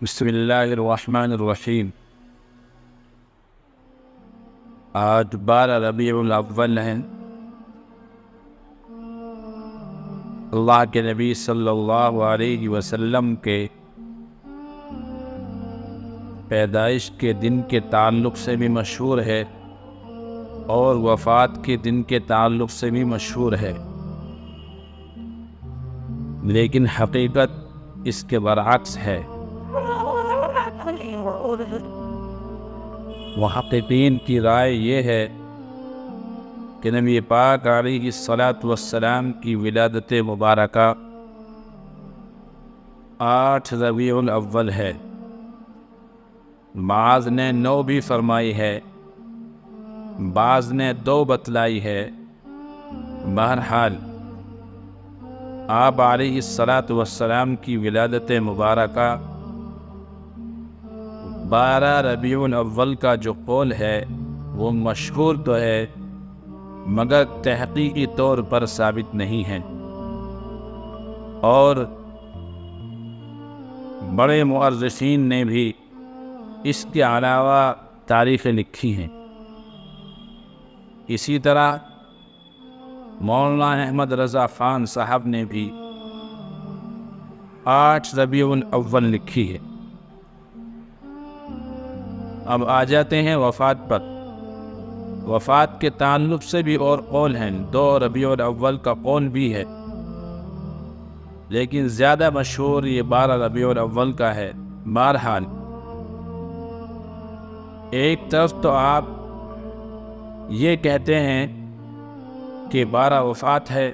بسم اللہ الرحمن الرحیم۔ آج 12 ربیع الاول ہے۔ اللہ کے نبی صلی اللہ علیہ وسلم کے پیدائش کے دن کے تعلق سے بھی مشہور ہے اور وفات کے دن کے تعلق سے بھی مشہور ہے، لیکن حقیقت اس کے برعکس ہے۔ محققین کی رائے یہ ہے کہ نبی پاک علیہ الصلاۃ والسلام کی ولادت مبارکہ 8 ربیع الاول ہے۔ بعض نے 9 بھی فرمائی ہے، بعض نے 2 بتلائی ہے۔ بہرحال آپ علیہ الصلاۃ والسلام کی ولادت مبارکہ 12 ربیع الاول کا جو قول ہے وہ مشہور تو ہے مگر تحقیقی طور پر ثابت نہیں ہے، اور بڑے مؤرخین نے بھی اس کے علاوہ تاریخیں لکھی ہیں۔ اسی طرح مولانا احمد رضا خان صاحب نے بھی 8 ربیع الاول لکھی ہے۔ اب آ جاتے ہیں وفات پر۔ وفات کے تعلق سے بھی اور قول ہیں، 2 ربیع الاول کا قول بھی ہے، لیکن زیادہ مشہور یہ 12 ربیع الاول کا ہے۔ بہرحال ایک طرف تو آپ یہ کہتے ہیں کہ 12 وفات ہے،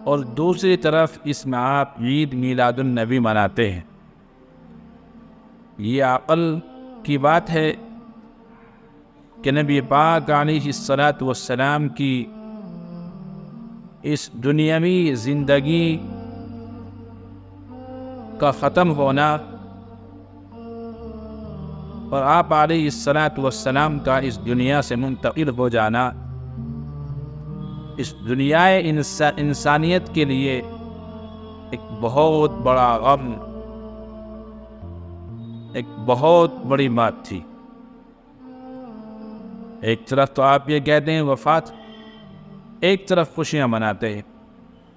اور دوسری طرف اس میں آپ عید میلاد النبی مناتے ہیں۔ یہ عقل کی بات ہے کہ نبی پاک علیہ الصلاۃ والسلام کی اس دنیاوی زندگی کا ختم ہونا اور آپ علیہ الصلاۃ والسلام کا اس دنیا سے منتقل ہو جانا اس دنیائے انسانیت کے لیے ایک بہت بڑا غم، ایک بہت بڑی بات تھی۔ ایک طرف تو آپ یہ کہتے ہیں وفات، ایک طرف خوشیاں مناتے ہیں،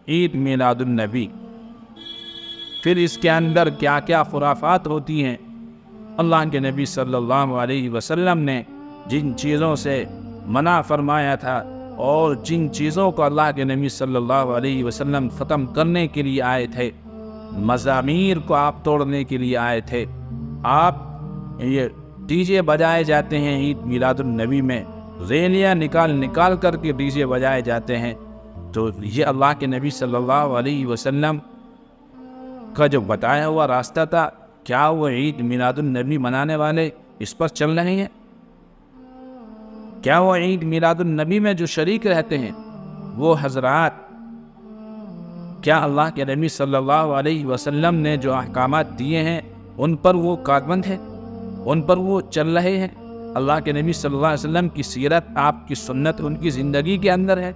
عید میلاد النبی۔ پھر اس کے اندر کیا کیا خرافات ہوتی ہیں۔ اللہ کے نبی صلی اللہ علیہ وسلم نے جن چیزوں سے منع فرمایا تھا اور جن چیزوں کو اللہ کے نبی صلی اللہ علیہ وسلم ختم کرنے کے لیے آئے تھے، مزامیر کو آپ توڑنے کے لیے آئے تھے۔ آپ یہ ڈی جے بجائے جاتے ہیں عید میلاد النبی میں، ریلیاں نکال کر کے ڈی جے بجائے جاتے ہیں، تو یہ اللہ کے نبی صلی اللہ علیہ وسلم کا جو بتایا ہوا راستہ تھا، کیا وہ عید میلاد النبی منانے والے اس پر چل رہے ہیں؟ کیا وہ عید میلاد النبی میں جو شریک رہتے ہیں وہ حضرات، کیا اللہ کے نبی صلی اللہ علیہ وسلم نے جو احکامات دیے ہیں ان پر وہ کاربند ہے، ان پر وہ چل رہے ہیں؟ اللہ کے نبی صلی اللہ علیہ وسلم کی سیرت، آپ کی سنت ان کی زندگی کے اندر ہے؟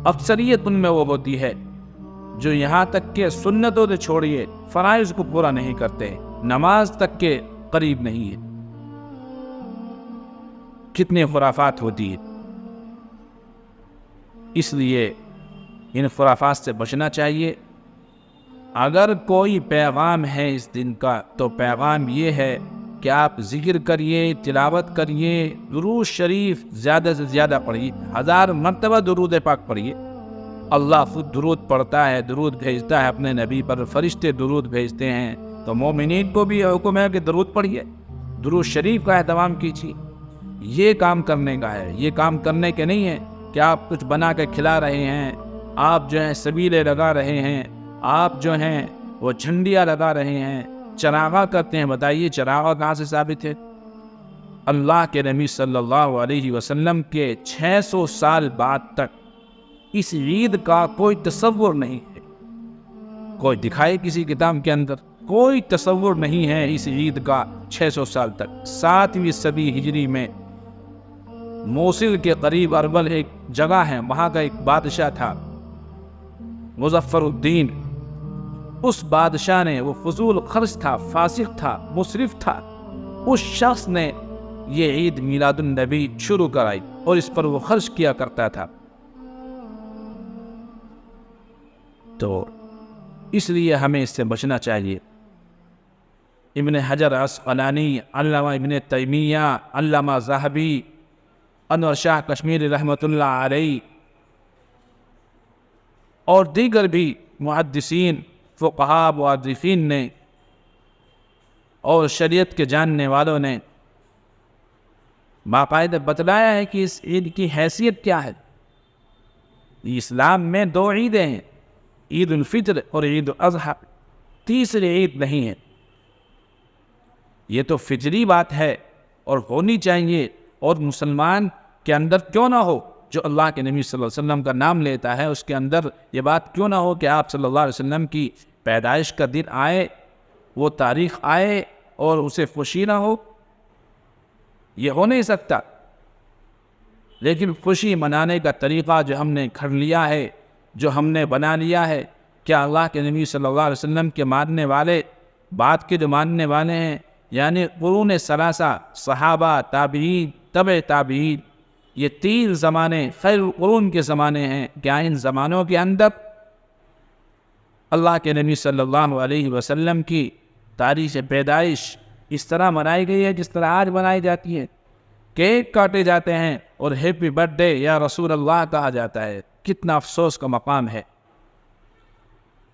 اکثریت ان میں وہ ہوتی ہے جو یہاں تک کہ سنتوں سے چھوڑیے فرائض کو پورا نہیں کرتے، نماز تک کے قریب نہیں ہے۔ کتنے خرافات ہوتی ہے۔ اس لیے ان خرافات سے بچنا چاہیے۔ اگر کوئی پیغام ہے اس دن کا تو پیغام یہ ہے کہ آپ ذکر کریے، تلاوت کریے، درود شریف زیادہ سے زیادہ پڑھیے، 1000 مرتبہ درود پاک پڑھیے۔ اللہ خود درود پڑھتا ہے، درود بھیجتا ہے اپنے نبی پر، فرشتے درود بھیجتے ہیں، تو مومنین کو بھی حکم ہے کہ درود پڑھیے، درود شریف کا اہتمام کیجیے۔ یہ کام کرنے کا ہے، یہ کام کرنے کے نہیں ہے کہ آپ کچھ بنا کے کھلا رہے ہیں، آپ جو ہیں سبیلے لگا رہے ہیں، آپ جو ہیں وہ جھنڈیاں لگا رہے ہیں، چراغاں کرتے ہیں۔ بتائیے چراغاں کہاں سے ثابت ہے؟ اللہ کے نبی صلی اللہ علیہ وسلم کے 600 سال بعد تک اس عید کا کوئی تصور نہیں ہے۔ کوئی دکھائے کسی کتاب کے اندر، کوئی تصور نہیں ہے اس عید کا 600 سال تک۔ 7ویں صدی ہجری میں موصل کے قریب اربل ایک جگہ ہے، وہاں کا ایک بادشاہ تھا مظفر الدین، اس بادشاہ نے، وہ فضول خرچ تھا، فاسق تھا، مسرف تھا، اس شخص نے یہ عید میلاد النبی شروع کرائی اور اس پر وہ خرچ کیا کرتا تھا۔ تو اس لیے ہمیں اس سے بچنا چاہیے۔ ابن حجر عسقلانی، علامہ ابن تیمیہ، علامہ ذہبی، انور شاہ کشمیری رحمۃ اللہ علیہ اور دیگر بھی محدثین، فقہاء، مؤرخین نے اور شریعت کے جاننے والوں نے باقاعدہ بتلایا ہے کہ اس عید کی حیثیت کیا ہے۔ اسلام میں 2 عیدیں ہیں، عید الفطر اور عید الاضحیٰ، تیسری عید نہیں ہے۔ یہ تو فطری بات ہے اور ہونی چاہیے، اور مسلمان کے اندر کیوں نہ ہو جو اللہ کے نبی صلی اللہ علیہ وسلم کا نام لیتا ہے، اس کے اندر یہ بات کیوں نہ ہو کہ آپ صلی اللہ علیہ وسلم کی پیدائش کا دن آئے، وہ تاریخ آئے اور اسے خوشی نہ ہو؟ یہ ہو نہیں سکتا۔ لیکن خوشی منانے کا طریقہ جو ہم نے گھڑ لیا ہے، جو ہم نے بنا لیا ہے، کیا اللہ کے نبی صلی اللہ علیہ وسلم کے ماننے والے، بات کے جو ماننے والے ہیں، یعنی قرون ثلاثہ، صحابہ، تابعین، تبع تابعین، یہ 3 زمانے خیر القرون کے زمانے ہیں، کیا ان زمانوں کے اندر اللہ کے نبی صلی اللہ علیہ وسلم کی تاریخ پیدائش اس طرح منائی گئی ہے جس طرح آج منائی جاتی ہے؟ کیک کاٹے جاتے ہیں اور ہیپی برتھ ڈے یا رسول اللہ کہا جاتا ہے۔ کتنا افسوس کا مقام ہے۔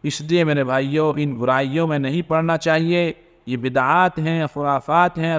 اس لیے میرے بھائیوں، ان برائیوں میں نہیں پڑنا چاہیے۔ یہ بدعات ہیں، خرافات ہیں۔